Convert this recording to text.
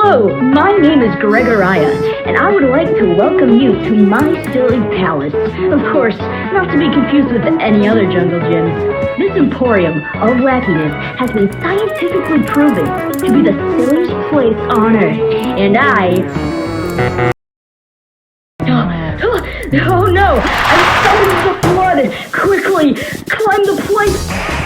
Hello, my name is Gregoria, and I would like to welcome you to my silly palace. Of course, not to be confused with any other jungle gym. This emporium of wackiness has been scientifically proven to be the silliest place on Earth, and Oh no! I'm stumbling in the flood! Quickly, climb the plank!